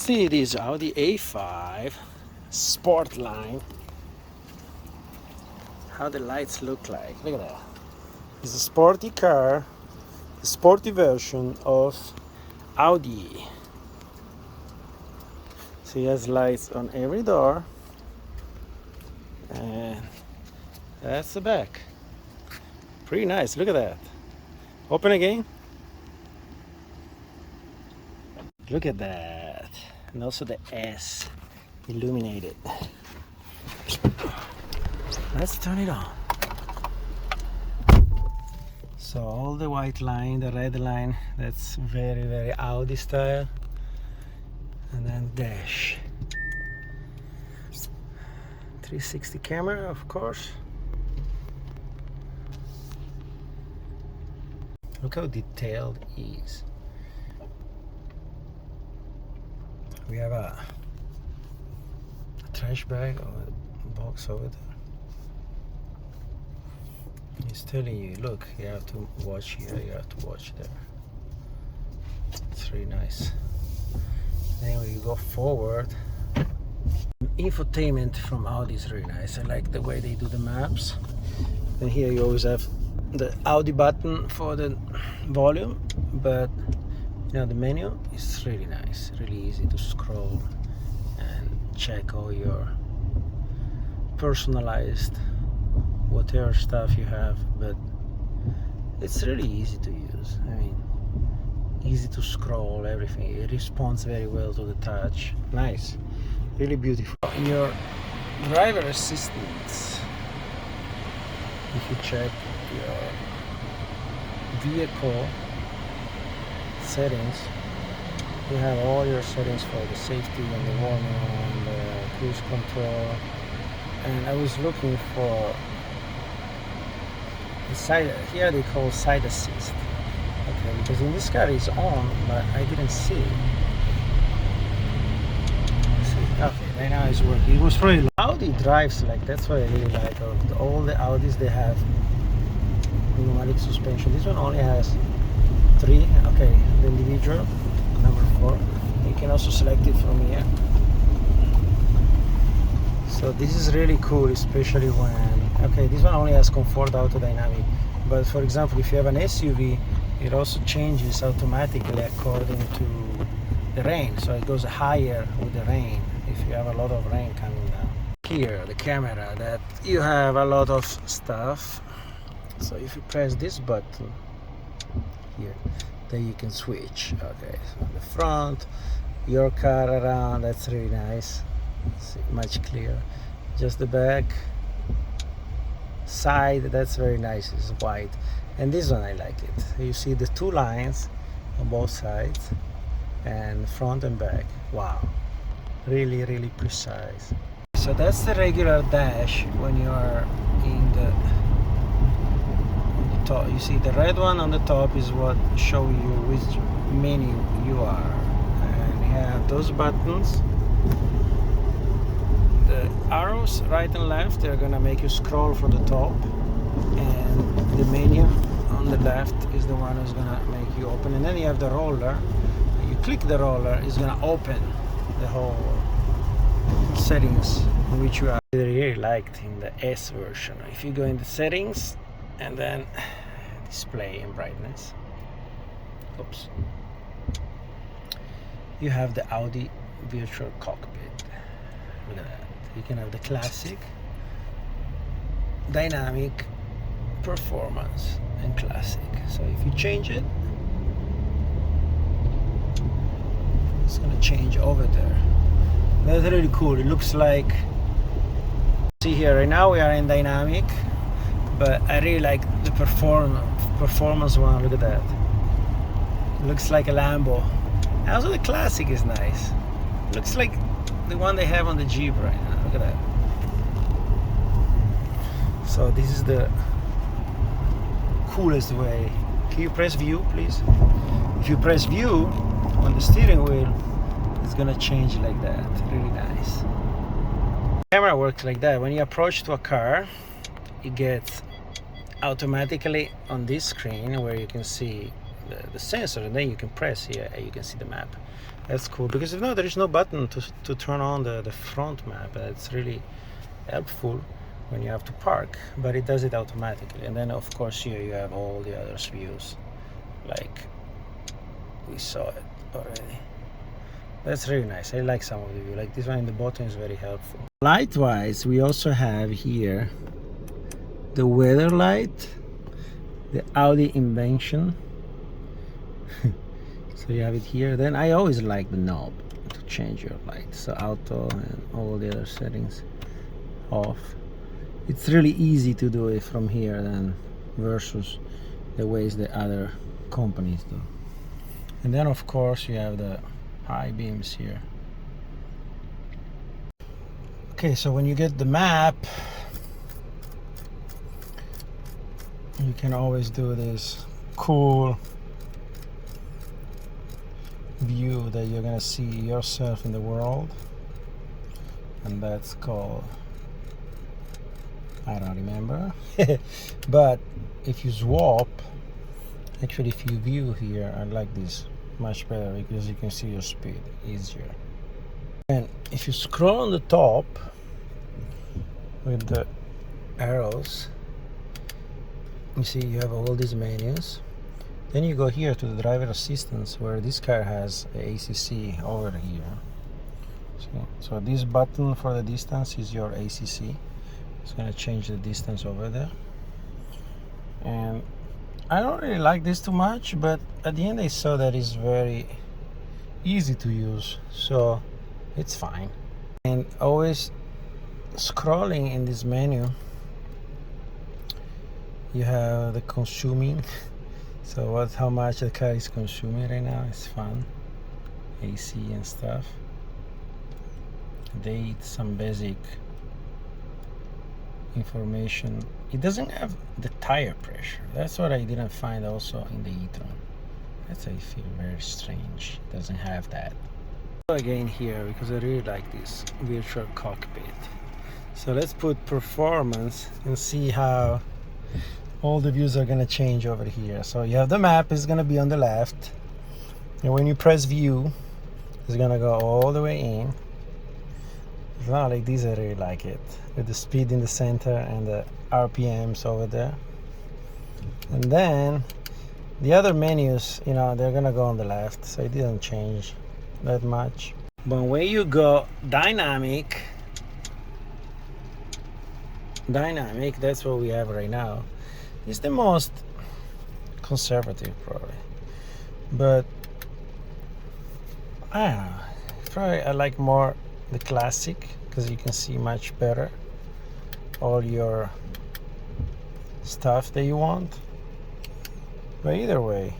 See this Audi A5 sport line. How the lights look like. Look at that. It's a sporty car, a sporty version of Audi. So he has lights on every door. And that's the back. Pretty nice. Look at that. Open again. Look at that. And also the S illuminated. Let's turn it on. So all the white line, the red line, that's very, very Audi style. And then dash. 360 camera, of course. Look how detailed it is. We have a trash bag or a box over there. He's telling you, look, you have to watch here, you have to watch there. It's really nice. Then we go forward. Infotainment from Audi is really nice. I like the way they do the maps. And here you always have the Audi button for the volume, but you know, the menu is really nice, really easy to scroll and check all your personalized whatever stuff you have, but it's really easy to use. I mean, easy to scroll, everything. It responds very well to the touch. Nice, really beautiful. In your driver assistance, if you check your vehicle settings, you have all your settings for the safety and the warning and the cruise control. And I was looking for the side, here they call side assist. Okay, because in this car it's on, but I didn't see it. See, okay, right now it's working. It was probably Audi drives like, that's what I really like. All the Audis, they have pneumatic suspension. This one only has 3. Okay, the individual number 4. You can also select it from here. So this is really cool, especially when, okay, this one only has comfort auto dynamic, but for example, if you have an SUV, it also changes automatically according to the rain. So it goes higher with the rain if you have a lot of rain coming down. Here, the camera, that you have a lot of stuff. So if you press this button here, then you can switch. Okay, so the front, your car around, that's really nice. It's much clearer. Just the back, side, that's very nice, it's white. And this one I like it. You see the 2 lines on both sides, and front and back. Wow, really, really precise. So that's the regular dash when you are in the top. You see the red one on the top is what show you which menu you are, and you have those buttons. The arrows right and left, they're gonna make you scroll from the top, and the menu on the left is the one who's gonna make you open. And then you have the roller. You click the roller, it's gonna open the whole settings which you are really liked in the S version. If you go in the settings and then display and brightness, oops, you have the Audi virtual cockpit. Look at that. You can have the classic, dynamic, performance, and classic. So if you change it, it's gonna change over there. That's really cool. It looks like, see here, right now we are in dynamic, but I really like the performance one. Look at that. It looks like a Lambo. Also the classic is nice. It looks like the one they have on the Jeep right now. Look at that. So this is the coolest way. Can you press view, please? If you press view on the steering wheel, it's gonna change like that. Really nice. Camera works like that. When you approach to a car, it gets automatically on this screen where you can see the sensor, and then you can press here and you can see the map. That's cool, because if not, there is no button to turn on the front map. That's really helpful when you have to park, but it does it automatically. And then of course here you have all the other views, like we saw it already. That's really nice. I like some of the view, like this one in the bottom is very helpful. Light wise, we also have here the weather light, the Audi invention. So you have it here. Then I always like the knob to change your light, so auto and all the other settings off. It's really easy to do it from here then versus the ways the other companies do. And then of course you have the high beams here. Okay, so when you get the map, you can always do this cool view that you're gonna see yourself in the world, and that's called, I don't remember. But if you swap, actually if you view here, I like this much better because you can see your speed easier. And if you scroll on the top with the arrows, you see you have all these menus. Then you go here to the driver assistance, where this car has the ACC over here. See? So this button for the distance is your ACC. It's going to change the distance over there. And I don't really like this too much, but at the end I saw that it's very easy to use, so it's fine. And always scrolling in this menu, you have the consuming. So how much the car is consuming right now is fun. AC and stuff. Date, some basic information. It doesn't have the tire pressure. That's what I didn't find also in the e-tron. That's, I feel, very strange. It doesn't have that. Again here, because I really like this virtual cockpit. So let's put performance and see how all the views are gonna change over here. So you have the map is gonna be on the left, and when you press view, it's gonna go all the way in. It's not like this. I really like it, with the speed in the center and the RPMs over there. And then the other menus, you know, they're gonna go on the left, so it didn't change that much. But when you go dynamic, that's what we have right now. It's the most conservative probably, but I don't know, probably I like more the classic, because you can see much better all your stuff that you want. But either way,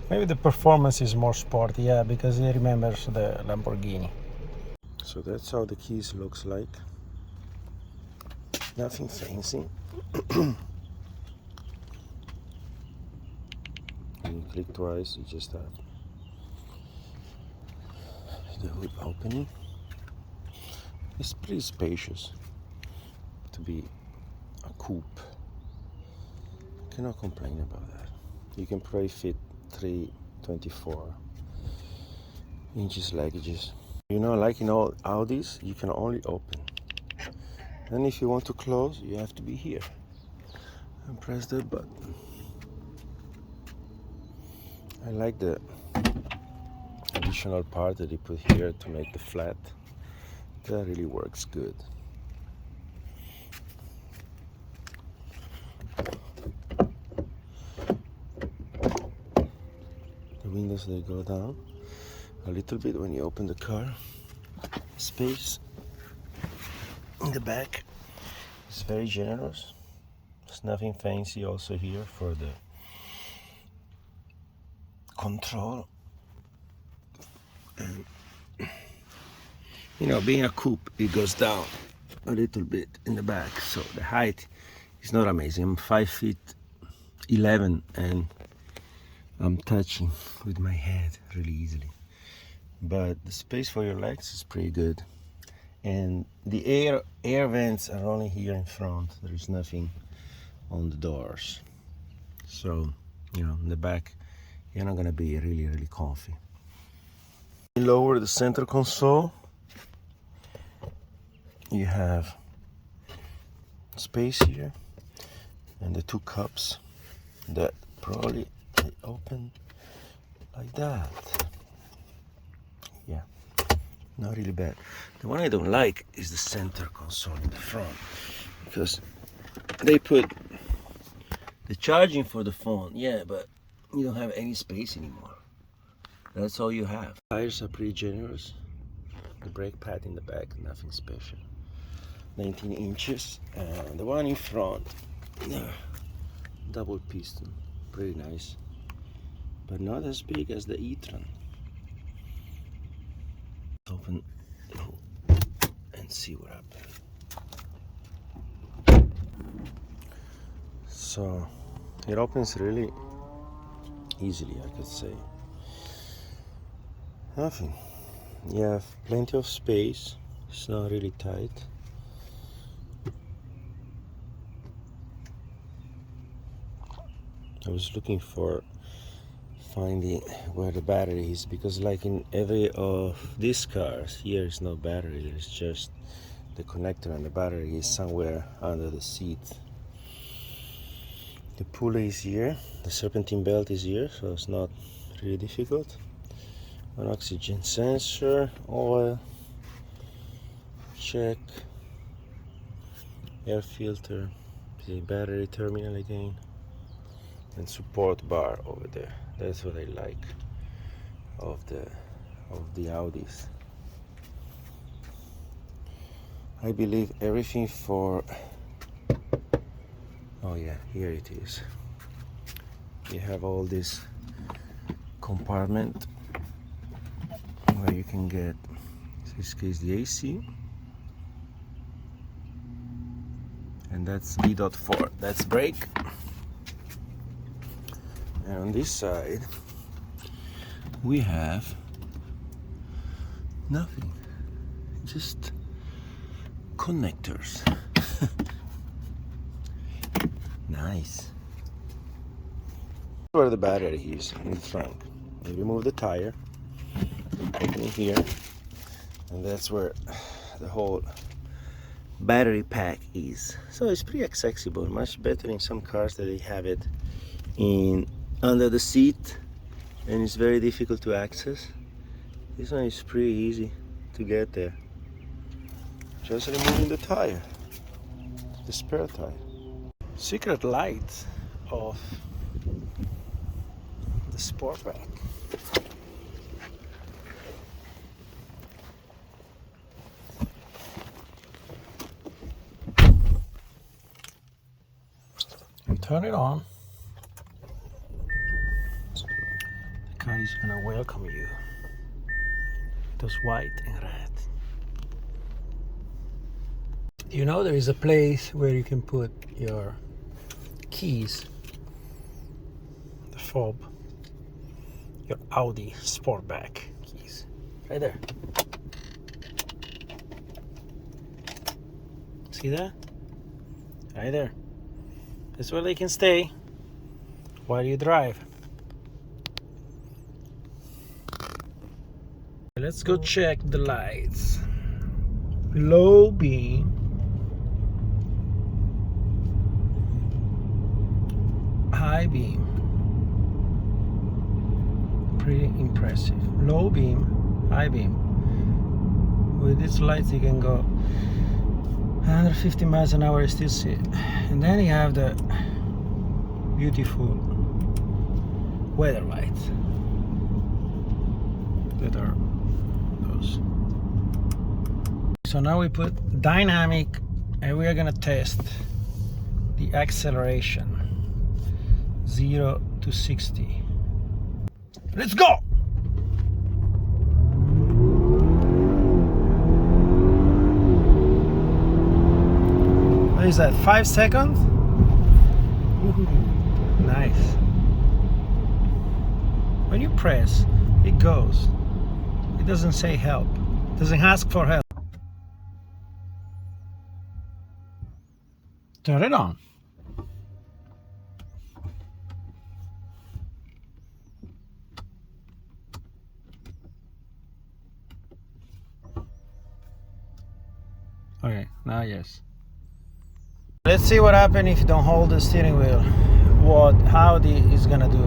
maybe the performance is more sporty, yeah, because it remembers the Lamborghini. So that's how the keys looks like. Nothing fancy. You click twice, you just have the hood opening. It's pretty spacious to be a coupe. Cannot complain about that. You can probably fit 324 inches luggages. You know, like in all Audis, you can only open. And if you want to close, you have to be here and press the button. I like the additional part that they put here to make the flat. That really works good. The windows, they go down a little bit when you open the car. Space in the back is very generous. There's nothing fancy also here for the control. And you know, being a coupe, it goes down a little bit in the back, so the height is not amazing. I'm 5'11", and I'm touching with my head really easily. But the space for your legs is pretty good. And the air vents are only here in front. There is nothing on the doors. So, you know, in the back you're not gonna be really comfy. Lower the center console, you have space here and the two cups that probably they open like that. Yeah, not really bad. The one I don't like is the center console in the front, because they put the charging for the phone, yeah, but you don't have any space anymore. That's all you have. Tires are pretty generous. The brake pad in the back, nothing special. 19 inches, and the one in front, double piston, pretty nice, but not as big as the e-tron. Open and see what happens. So it opens really easily, I could say. Nothing. You have plenty of space. It's not really tight. I was looking for finding where the battery is, because like in every of these cars, here is no battery. There's just the connector, and the battery is somewhere under the seat. The pulley is here, the serpentine belt is here, so it's not really difficult. An oxygen sensor, oil check, air filter, the battery terminal again, and support bar over there. That's what I like of the Audis. I believe everything for, oh yeah, here it is. You have all this compartment where you can get, in this case, the AC, and that's E.4, that's brake. And on this side we have nothing, just connectors. Nice. Where the battery is in the trunk. You remove the tire, open it here, and that's where the whole battery pack is. So it's pretty accessible, much better in some cars that they have it in under the seat and it's very difficult to access. This one is pretty easy to get there. Just removing the tire, the spare tire. Secret light of the Sportback. You turn it on. The car is gonna welcome you. Those white and red. You know, there is a place where you can put your keys, the fob, your Audi Sportback keys, right there. See that? Right there. That's where they can stay while you drive. Let's go check the lights. Low beam, high beam. Pretty impressive. Low beam, high beam. With these lights you can go 150 miles an hour, you still see it. And then you have the beautiful weather lights that are those. So now we put dynamic and we are gonna test the acceleration 0 to 60. Let's go! What is that, 5 seconds? Ooh, nice. When you press, it goes. It doesn't say help. It doesn't ask for help. Turn it on. Okay, now yes. Let's see what happens if you don't hold the steering wheel. What Audi is gonna do.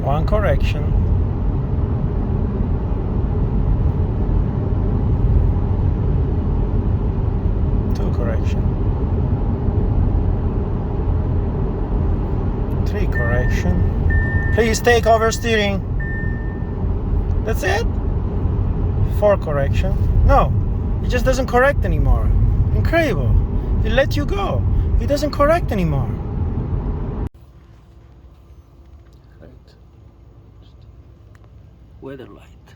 One correction. Two correction. Three correction. Please take over steering. That's it? Four correction. No, it just doesn't correct anymore. Incredible. It lets you go. It doesn't correct anymore. Right. Weather light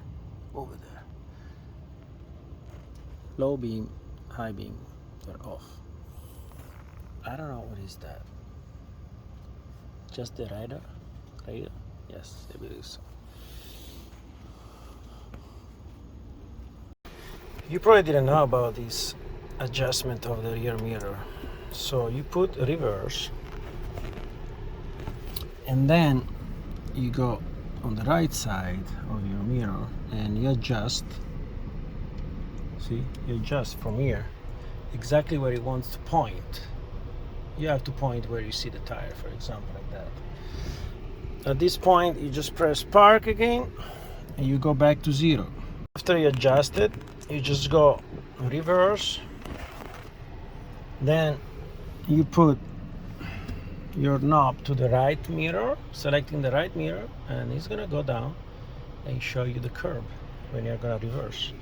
over there. Low beam, high beam, they're off. I don't know what is that. Just the radar? Radar? Yes, I believe so. You probably didn't know about this adjustment of the rear mirror. So you put reverse and then you go on the right side of your mirror and you adjust. See, you adjust from here exactly where it wants to point. You have to point where you see the tire, for example, like that. At this point you just press park again and you go back to 0. After you adjust it, you just go reverse, then you put your knob to the right mirror, selecting the right mirror, and it's gonna go down and show you the curb when you're gonna reverse.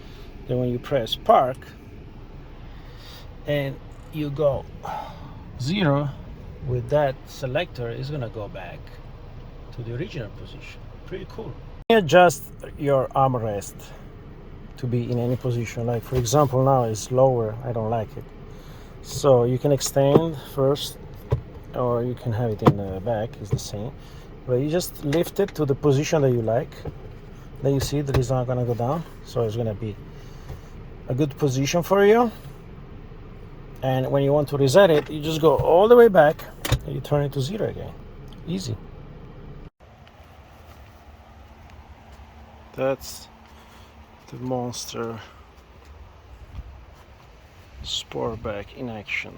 Then when you press park and you go 0 with that selector, it's gonna go back to the original position. Pretty cool. You adjust your armrest to be in any position. Like for example, now it's lower, I don't like it. So you can extend first, or you can have it in the back, it's the same. But you just lift it to the position that you like. Then you see that it's not gonna go down, so it's gonna be a good position for you. And when you want to reset it, you just go all the way back and you turn it to 0 again. Easy. That's the monster sportback in action.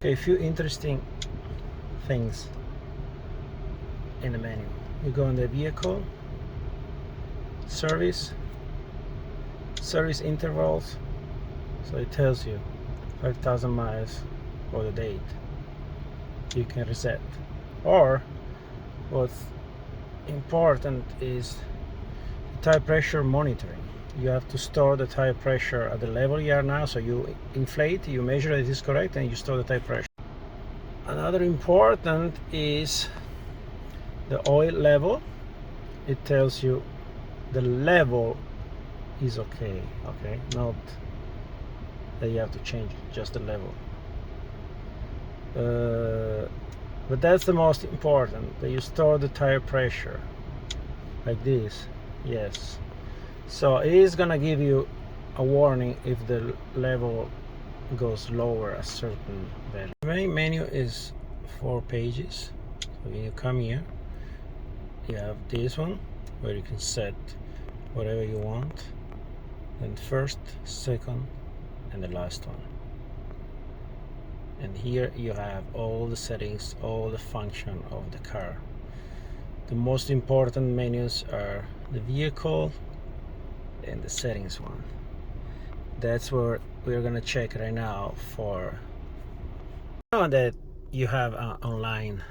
Okay, a few interesting things in the menu. You go on the vehicle, service intervals, so it tells you 5,000 miles or the date. You can reset. Or what's important is tire pressure monitoring. You have to store the tire pressure at the level you are now, so you inflate, you measure that it is correct, and you store the tire pressure. Another important is the oil level. It tells you the level is okay, not that you have to change it, just the level. But that's the most important, that you store the tire pressure like this. Yes, so it is gonna give you a warning if the level goes lower a certain value. The main menu is 4 pages. So when you come here, you have this one where you can set whatever you want, and first, second, and the last one. And here you have all the settings, all the function of the car. The most important menus are the vehicle and the settings one. That's where we're gonna check right now for that you have an online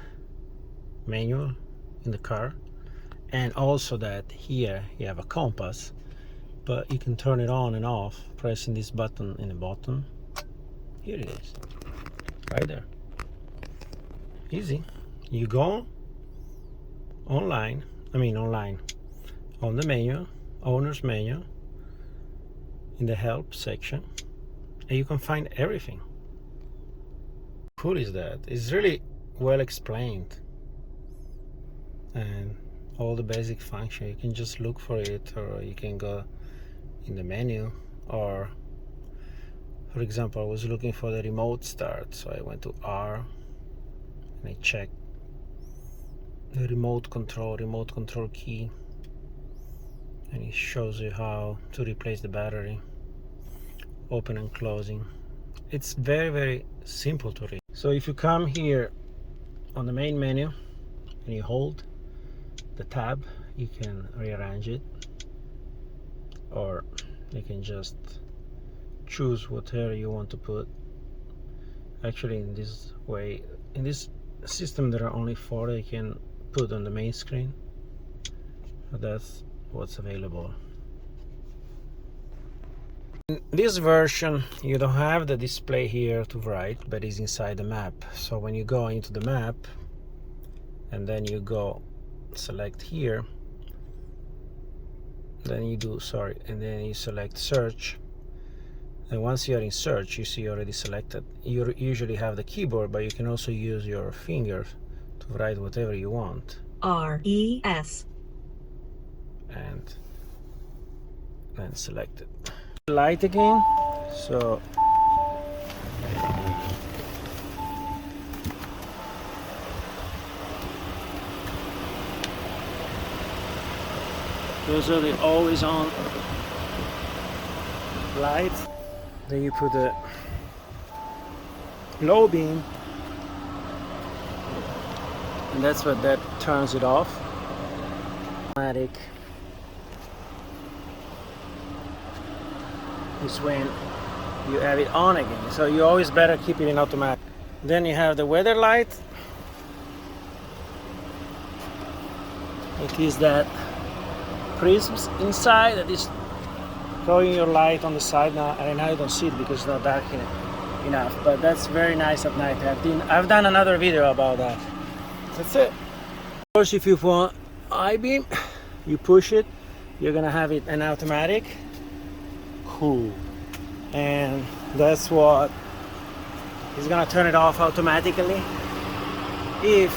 manual in the car, and also that here you have a compass, but you can turn it on and off pressing this button in the bottom. Here it is, right there. Easy. You go online on the menu, owner's menu, in the help section, and you can find everything. Cool is that? It's really well explained, and all the basic function. You can just look for it, or you can go in the menu, or for example, I was looking for the remote start, so I went to R and I checked the remote control key, and it shows you how to replace the battery, open and closing. It's very, very simple to read. So if you come here on the main menu and you hold the tab, you can rearrange it, or you can just choose whatever you want to put. Actually, in this way, in this system, there are only 4 that you can put on the main screen. So that's what's available. In this version, you don't have the display here to write, but it's inside the map. So when you go into the map and then you go select here, then you do and then you select search, and once you're in search, you see already selected. You usually have the keyboard, but you can also use your fingers to write whatever you want. RES. And then select it. Light again. So those are the always on lights. Then you put the low beam, and that's what that turns it off. Automatic is when you have it on again, so you always better keep it in automatic. Then you have the weather light. It is that prisms inside that is throwing your light on the side. Now, and now you don't see it because it's not dark enough, but that's very nice at night. I've done another video about that. That's it. Of course, if you want I-beam, you push it, you're gonna have it an automatic. Cool. And that's what is gonna turn it off automatically if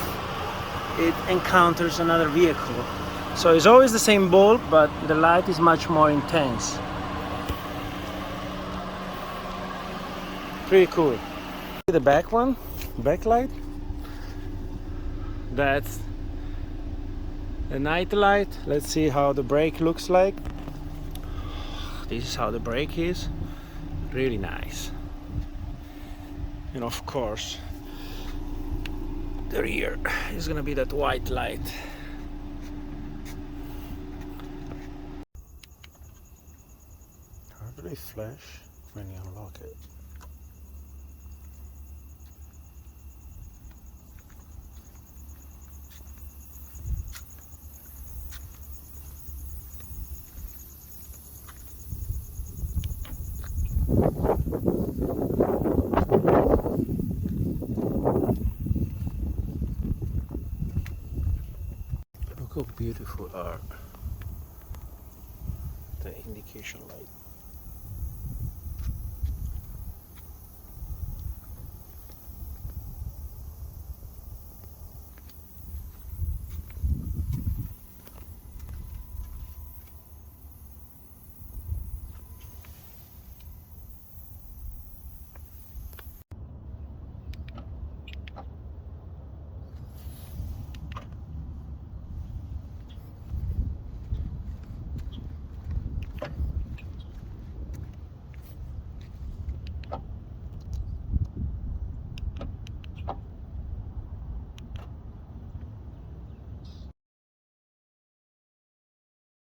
it encounters another vehicle. So it's always the same bulb, but the light is much more intense. Pretty cool. The back one, backlight, that's the night light. Let's see how the brake looks like. This is how the brake is. Really nice. And of course, the rear is gonna be that white light. How do they flash when you unlock it? Look how beautiful are the indication light.